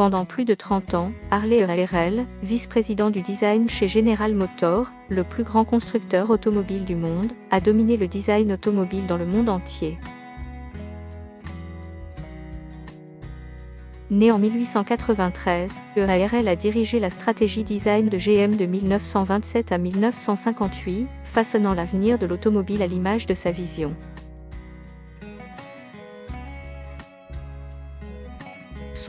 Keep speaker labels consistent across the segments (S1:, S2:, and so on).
S1: Pendant plus de 30 ans, Harley ARL, vice-président du design chez General Motors, le plus grand constructeur automobile du monde, a dominé le design automobile dans le monde entier. Né en 1893, ARL a dirigé la stratégie design de GM de 1927 à 1958, façonnant l'avenir de l'automobile à l'image de sa vision.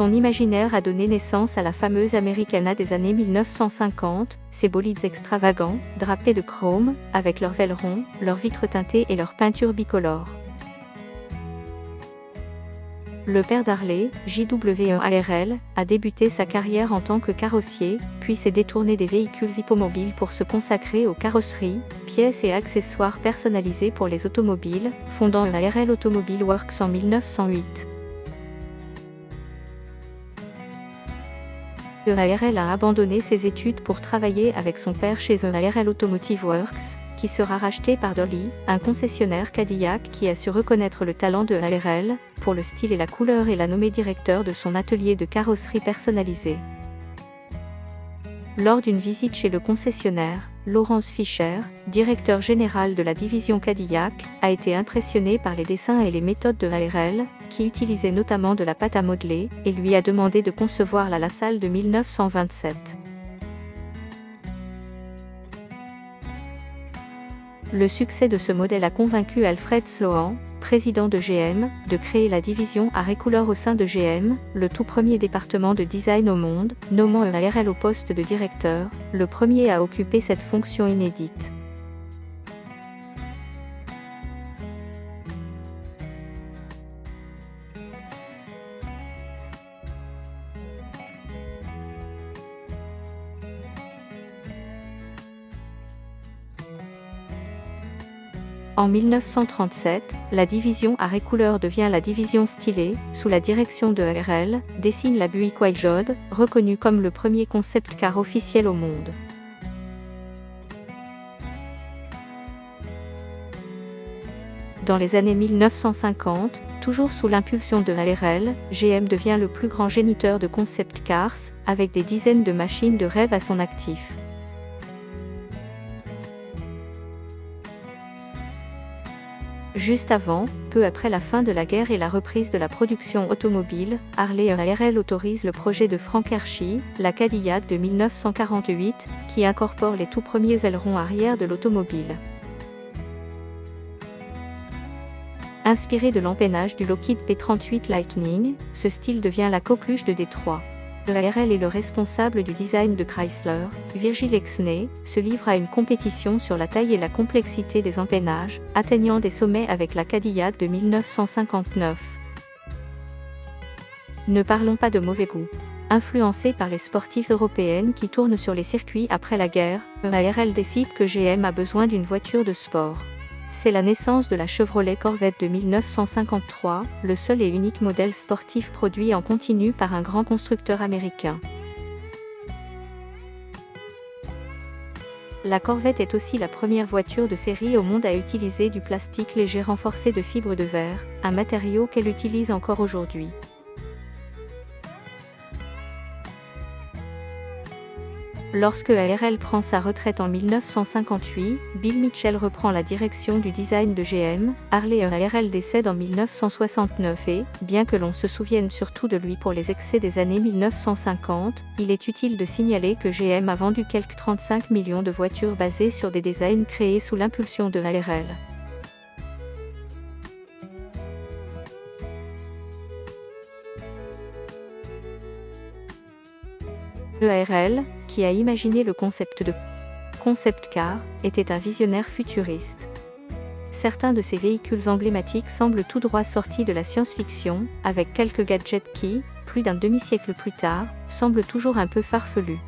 S1: Son imaginaire a donné naissance à la fameuse Americana des années 1950, ses bolides extravagants, drapés de chrome, avec leurs ailerons, leurs vitres teintées et leurs peintures bicolores. Le père d'Harley, J.W. ARL, a débuté sa carrière en tant que carrossier, puis s'est détourné des véhicules hippomobiles pour se consacrer aux carrosseries, pièces et accessoires personnalisés pour les automobiles, fondant ARL Automobile Works en 1908. ARL a abandonné ses études pour travailler avec son père chez ARL Automotive Works, qui sera racheté par Dolly, un concessionnaire Cadillac qui a su reconnaître le talent de ARL, pour le style et la couleur et l'a nommé directeur de son atelier de carrosserie personnalisée. Lors d'une visite chez le concessionnaire, Lawrence Fisher, directeur général de la division Cadillac, a été impressionné par les dessins et les méthodes de ARL, qui utilisait notamment de la pâte à modeler, et lui a demandé de concevoir la LaSalle de 1927. Le succès de ce modèle a convaincu Alfred Sloan, président de GM, de créer la division Arrêt Couleur au sein de GM, le tout premier département de design au monde, nommant ARL au poste de directeur, le premier à occuper cette fonction inédite. En 1937, la division Arrêt Couleur devient la division Stylé, sous la direction de ARL, dessine la Buick Wildjode, reconnue comme le premier concept car officiel au monde. Dans les années 1950, toujours sous l'impulsion de ARL, GM devient le plus grand géniteur de concept cars, avec des dizaines de machines de rêve à son actif. Juste avant, peu après la fin de la guerre et la reprise de la production automobile, Harley et ARL autorisent le projet de Frank Hershey, la Cadillac de 1948, qui incorpore les tout premiers ailerons arrière de l'automobile. Inspiré de l'empennage du Lockheed P-38 Lightning, ce style devient la coqueluche de Détroit. ARL est le responsable du design de Chrysler. Virgil Exney se livre à une compétition sur la taille et la complexité des empennages, atteignant des sommets avec la Cadillac de 1959. Ne parlons pas de mauvais goût. Influencé par les sportives européennes qui tournent sur les circuits après la guerre, ARL décide que GM a besoin d'une voiture de sport. C'est la naissance de la Chevrolet Corvette de 1953, le seul et unique modèle sportif produit en continu par un grand constructeur américain. La Corvette est aussi la première voiture de série au monde à utiliser du plastique léger renforcé de fibres de verre, un matériau qu'elle utilise encore aujourd'hui. Lorsque ARL prend sa retraite en 1958, Bill Mitchell reprend la direction du design de GM, Harley et ARL décède en 1969 et, bien que l'on se souvienne surtout de lui pour les excès des années 1950, il est utile de signaler que GM a vendu quelques 35 millions de voitures basées sur des designs créés sous l'impulsion de ARL. ARL, qui a imaginé le concept de concept car, était un visionnaire futuriste. Certains de ces véhicules emblématiques semblent tout droit sortis de la science-fiction, avec quelques gadgets qui, plus d'un demi-siècle plus tard, semblent toujours un peu farfelus.